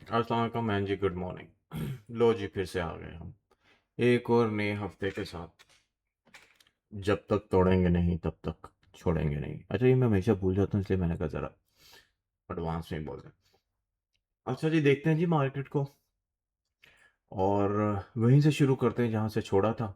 अस्सलाम वालेकुम मैन जी, good morning. लो जी, फिर से आ गए हम एक और नए हफ्ते के साथ। जब तक तोड़ेंगे नहीं तब तक छोड़ेंगे नहीं। अच्छा, ये मैं हमेशा भूल जाता हूँ, इसलिए मैंने कहा ज़रा एडवांस में ही बोल दें। अच्छा जी, देखते हैं जी मार्केट को, और वहीं से शुरू करते हैं जहाँ से छोड़ा था।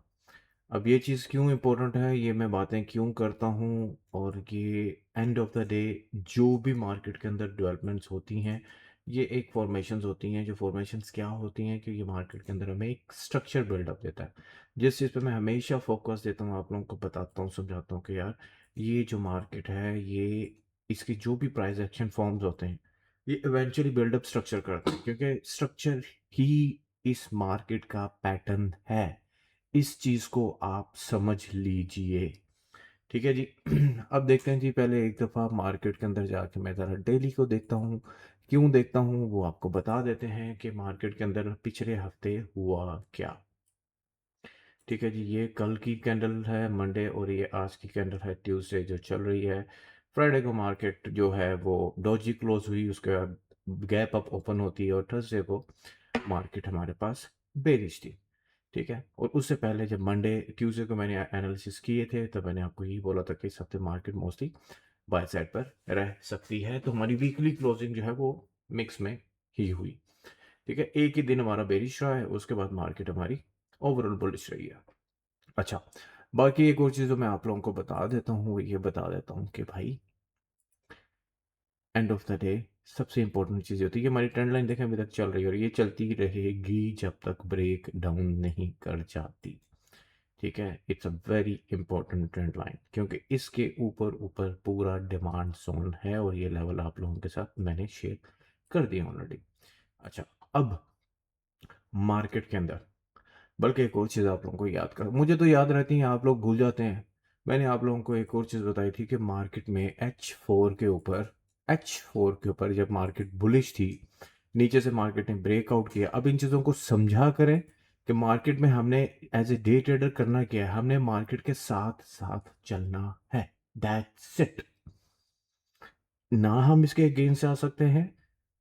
अब ये चीज़ क्यों इम्पोर्टेंट है, ये मैं बातें क्यों करता हूँ, और ये एंड ऑफ द डे जो भी मार्केट के अंदर डेवलपमेंट्स होती हैं, ये एक फॉर्मेशंस होती हैं। जो फॉर्मेशंस क्या होती हैं कि ये मार्केट के अंदर हमें एक स्ट्रक्चर बिल्डअप देता है। जिस चीज़ पे मैं हमेशा फोकस देता हूँ, आप लोगों को बताता हूँ, समझाता हूँ कि यार, ये जो मार्केट है, ये इसकी जो भी प्राइस एक्शन फॉर्म्स होते हैं, ये इवेंचुअली बिल्डअप स्ट्रक्चर करते हैं, क्योंकि स्ट्रक्चर ही इस मार्केट का पैटर्न है। इस चीज़ को आप समझ लीजिए। ठीक है जी। अब देखते हैं जी, पहले एक दफ़ा मार्केट के अंदर जाके मैं ज़रा डेली को देखता हूँ। क्यों देखता हूँ वो आपको बता देते हैं कि मार्केट के अंदर पिछले हफ्ते हुआ क्या। ठीक है जी, ये कल की कैंडल है मंडे, और ये आज की कैंडल है ट्यूसडे जो चल रही है। फ्राइडे को मार्केट जो है वो डॉजी क्लोज हुई, उसके बाद गैप अप ओपन होती है, और थर्सडे को मार्केट हमारे पास बेरिश थी। ठीक है, और उससे पहले जब मंडे ट्यूसडे को मैंने एनालिसिस किए थे, तब मैंने आपको यही बोला था कि इस हफ्ते मार्केट मोस्टली बाय साइड पर रह सकती है। तो हमारी वीकली क्लोजिंग जो है वो मिक्स में ही हुई। ठीक है, एक ही दिन हमारा बेरिश रहा है, उसके बाद मार्केट हमारी ओवरऑल बुलिश रही है। अच्छा, बाकी एक और चीज़ जो मैं आप लोगों को बता देता हूँ, वो ये बता देता हूँ कि भाई, एंड ऑफ द डे सबसे इंपॉर्टेंट चीज़ होती है कि हमारी ट्रेंड लाइन देखें अभी तक चल रही है, और ये चलती रहेगी जब तक ब्रेक डाउन नहीं कर जाती। ठीक है, it's a very important trend line, क्योंकि इसके ऊपर ऊपर पूरा डिमांड जोन है, और ये लेवल आप लोगों के साथ मैंने शेयर कर दिया ऑलरेडी। अच्छा, अब मार्केट के अंदर, बल्कि एक और चीज़ आप लोगों को याद कर, मुझे तो याद रहती है, आप लोग भूल जाते हैं। मैंने आप लोगों को एक और चीज़ बताई थी कि मार्केट में एच फोर के ऊपर जब मार्केट बुलिश थी, नीचे से मार्केट ने ब्रेकआउट किया। अब इन चीज़ों को समझा करें कि मार्केट में हमने एज ए डे ट्रेडर करना क्या है, हमने मार्केट के साथ साथ चलना है। That's it. ना हम इसके अगेंस्ट जा सकते हैं,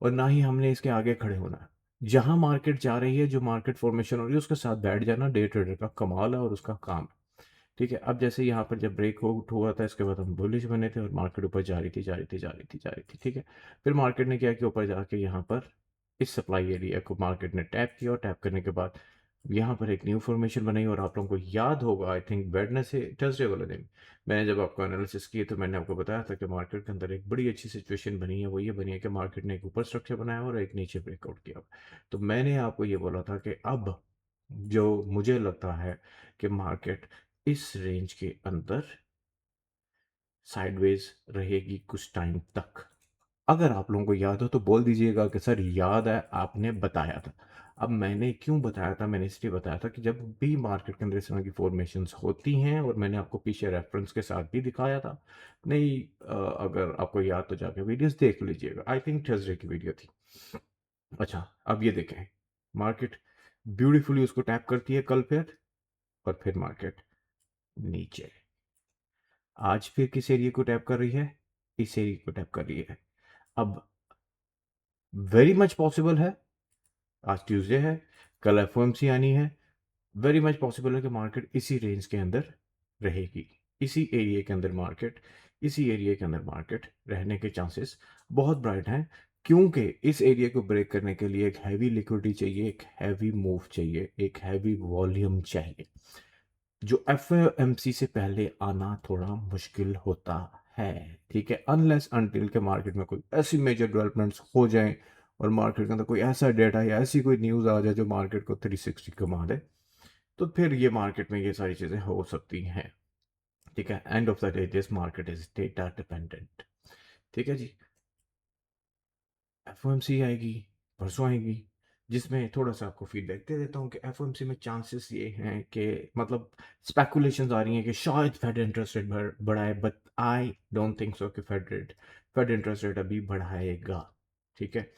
और ना ही हमने इसके आगे खड़े होना है। जहां मार्केट जा रही है, जो मार्केट फॉर्मेशन हो रही है, उसके साथ बैठ जाना डे ट्रेडर का कमाल है और उसका काम है। ठीक है, अब जैसे यहाँ पर जब ब्रेकआउट हुआ था, इसके बाद हम बुलिश बने थे, और मार्केट ऊपर जा रही थी, जा रही थी, जा रही थी, जा रही थी। ठीक है, फिर मार्केट ने क्या किया, ऊपर जाके यहाँ पर इस सप्लाई एरिया को मार्केट ने टैप किया, और टैप करने के बाद यहाँ पर एक न्यू फॉर्मेशन बनाई। और आप लोगों को याद होगा, आई थिंक वेडनेसडे थर्सडे वाले दिन मैंने जब आपको एनालिसिस किए, तो मैंने आपको बताया था कि मार्केट के अंदर एक बड़ी अच्छी सिचुएशन बनी है। वो ये बनी है कि मार्केट ने एक ऊपर स्ट्रक्चर बनाया और एक नीचे ब्रेकआउट किया। तो मैंने आपको ये बोला था कि अब जो मुझे लगता है कि मार्केट इस रेंज के अंदर साइडवेज रहेगी कुछ टाइम तक। अगर आप लोगों को याद हो तो बोल दीजिएगा कि सर याद है, आपने बताया था। अब मैंने क्यों बताया था, मैंने इसलिए बताया था कि जब भी मार्केट के अंदर इस तरह की फॉर्मेशंस होती हैं, और मैंने आपको पीछे रेफरेंस के साथ भी दिखाया था। नहीं, अगर आपको याद तो जाके वीडियोस देख लीजिएगा, आई थिंक थर्सडे की वीडियो थी। अच्छा, अब ये देखें, मार्केट ब्यूटीफुली उसको टैप करती है कल फिर, और फिर मार्केट नीचे। आज फिर किस एरिया को टैप कर रही है, इस एरिया को टैप कर रही है। अब वेरी मच पॉसिबल है, आज ट्यूसडे है, कल एफओएमसी आनी है, वेरी मच पॉसिबल है कि मार्केट इसी रेंज के अंदर रहेगी, इसी एरिया के अंदर मार्केट, इसी एरिया के अंदर मार्केट रहने के चांसेस बहुत ब्राइट हैं। क्योंकि इस एरिया को ब्रेक करने के लिए एक हैवी लिक्विडिटी चाहिए, एक हैवी मूव चाहिए, एक हैवी वॉल्यूम चाहिए, जो एफओएमसी से पहले आना थोड़ा मुश्किल होता है। ठीक है, अनलेस अनटिल के मार्केट में कोई ऐसी मेजर डेवलपमेंट्स हो जाएं, और मार्केट के अंदर कोई ऐसा डेटा या ऐसी कोई न्यूज़ आ जाए जो मार्केट को 360 घुमा दे, तो फिर ये मार्केट में ये सारी चीज़ें हो सकती हैं। ठीक है, end of the day this market is data dependent. ठीक है जी, एफओएमसी आएगी, परसों आएगी, जिसमें थोड़ा सा आपको फीडबैक दे देता हूँ कि एफओएमसी में चांसेस ये हैं कि, मतलब स्पेकुलेशंस आ रही हैं कि शायद फेड इंटरेस्ट रेट बढ़ाए, but I don't think so कि फेड इंटरेस्ट रेट अभी बढ़ाएगा। ठीक है,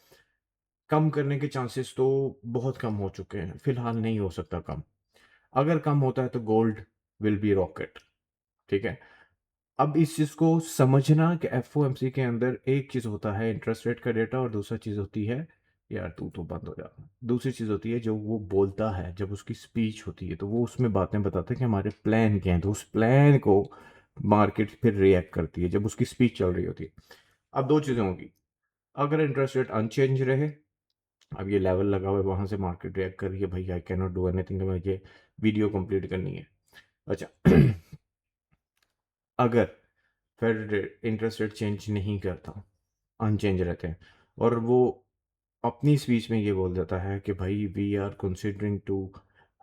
कम करने के चांसेस तो बहुत कम हो चुके हैं, फिलहाल नहीं हो सकता कम। अगर कम होता है तो गोल्ड विल बी रॉकेट। ठीक है, अब इस चीज़ को समझना कि एफओएमसी के अंदर एक चीज़ होता है इंटरेस्ट रेट का डेटा, और दूसरा चीज़ होती है यार तू तो बंद हो जा। दूसरी चीज़ होती है जो वो बोलता है, जब उसकी स्पीच होती है तो वो उसमें बातें बताता है कि हमारे प्लान क्या हैं, तो उस प्लान को मार्केट फिर रिएक्ट करती है जब उसकी स्पीच चल रही होती है। अब दो चीज़ें होंगी, अगर इंटरेस्ट रेट अनचेंज रहे, अब ये लेवल लगा हुआ है, वहाँ से मार्केट रिएक्ट कर रही है, भाई I can not do anything, मुझे वीडियो कंप्लीट करनी है। अच्छा अगर फेड इंटरेस्ट रेट चेंज नहीं करता, अनचेंज रहते हैं, और वो अपनी स्पीच में ये बोल देता है कि भाई we are considering to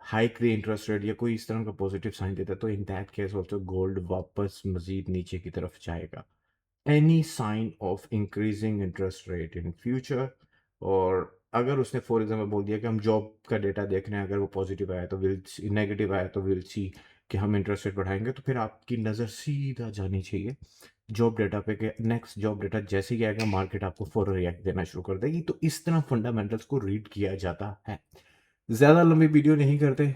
hike the interest rate, या कोई इस तरह का पॉजिटिव साइन देता है, तो in that case also gold वापस मजीद नीचे की तरफ जाएगा। Any sign of increasing interest rate in future, और अगर उसने फॉर एग्जाम्पल बोल दिया कि हम जॉब का डेटा देख रहे हैं, अगर वो पॉजिटिव आया तो विल, नेगेटिव आया तो विल सी कि हम इंटरेस्ट रेट बढ़ाएंगे, तो फिर आपकी नज़र सीधा जानी चाहिए जॉब डेटा पे कि नेक्स्ट जॉब डेटा जैसे ही आएगा मार्केट आपको फॉर रिएक्ट देना शुरू कर देगी। तो इस तरह फंडामेंटल्स को रीड किया जाता है। ज़्यादा लंबी वीडियो नहीं करते,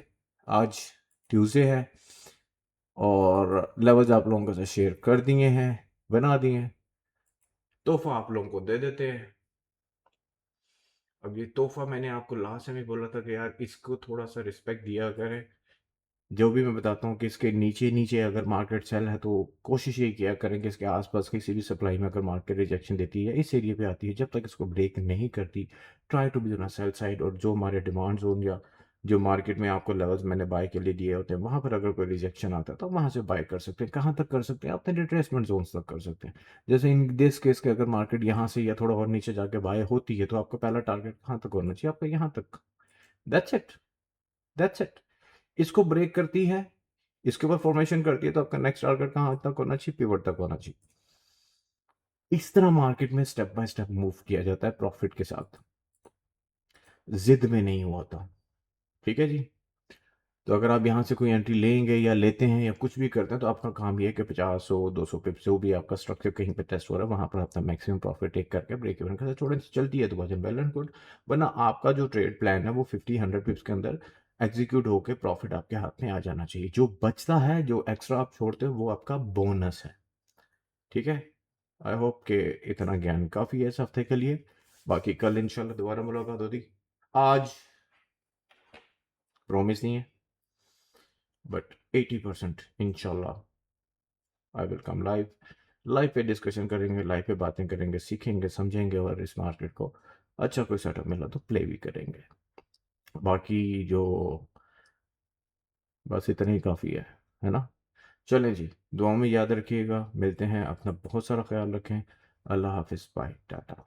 आज ट्यूसडे है और लेवल्स आप लोगों के साथ शेयर कर दिए हैं, बना दिए हैं, तोहफा आप लोगों को दे देते हैं। अब ये तोहफा मैंने आपको लास्ट टाइम ही बोला था कि यार इसको थोड़ा सा रिस्पेक्ट दिया करें। जो भी मैं बताता हूँ कि इसके नीचे नीचे अगर मार्केट सेल है तो कोशिश ये किया करें कि इसके आसपास किसी भी सप्लाई में अगर मार्केट रिजेक्शन देती है, इस एरिया पे आती है, जब तक इसको ब्रेक नहीं करती, try to be on sell side. और जो हमारे डिमांड जोन या जो मार्केट में आपको लेवल्स मैंने बाय के लिए दिए होते हैं, वहाँ पर अगर कोई रिजेक्शन आता है तो वहाँ से बाय कर सकते हैं। कहाँ तक कर सकते हैं? अपने रिट्रेसमेंट जोन्स तक कर सकते हैं। जैसे इन दिस केस के अगर मार्केट यहाँ से या थोड़ा और नीचे जाके बाय होती है तो आपका पहला टारगेट कहाँ तक होना चाहिए? आपका यहाँ तक। That's it, that's it. इसको ब्रेक करती है, इसके ऊपर फॉर्मेशन करती है, तो आपका नेक्स्ट टारगेट कहाँ तक होना चाहिए? पिवट तक होना चाहिए। इस तरह मार्केट में स्टेप बाय स्टेप मूव किया जाता है प्रॉफिट के साथ, जिद में नहीं होता। ठीक है जी। तो अगर आप यहाँ से कोई एंट्री लेंगे या लेते हैं या कुछ भी करते हैं, तो आपका काम ये है कि 50 100 200 पिप जो भी आपका स्ट्रक्चर कहीं पे टेस्ट हो रहा है वहाँ पर अपना मैक्सिमम प्रॉफिट टेक करके ब्रेक इवन करके थोड़ी सी चलती है तो वजन वेल एंड गुड। वरना आपका जो ट्रेड प्लान है वो 50 100 पिप्स के अंदर एग्जीक्यूट होकर प्रॉफिट आपके हाथ में आ जाना चाहिए। जो बचता है, जो एक्स्ट्रा आप छोड़ते हो, वो आपका बोनस है। ठीक है। आई होप कि इतना ज्ञान काफ़ी है इस हफ्ते के लिए। बाकी कल इंशाल्लाह दोबारा मुलाकात होगी। आज प्रॉमिस नहीं है, बट 80% इंशाल्लाह I will come live. Live पे डिस्कशन करेंगे, लाइव पे बातें करेंगे, सीखेंगे, समझेंगे, और इस मार्केट को अच्छा कोई सेटअप मिला तो प्ले भी करेंगे। बाकी जो बस इतना ही काफ़ी है ना? चलें जी, दुआ में याद रखिएगा, मिलते हैं, अपना बहुत सारा ख्याल रखें। अल्लाह हाफिज़, बाय, टाटा।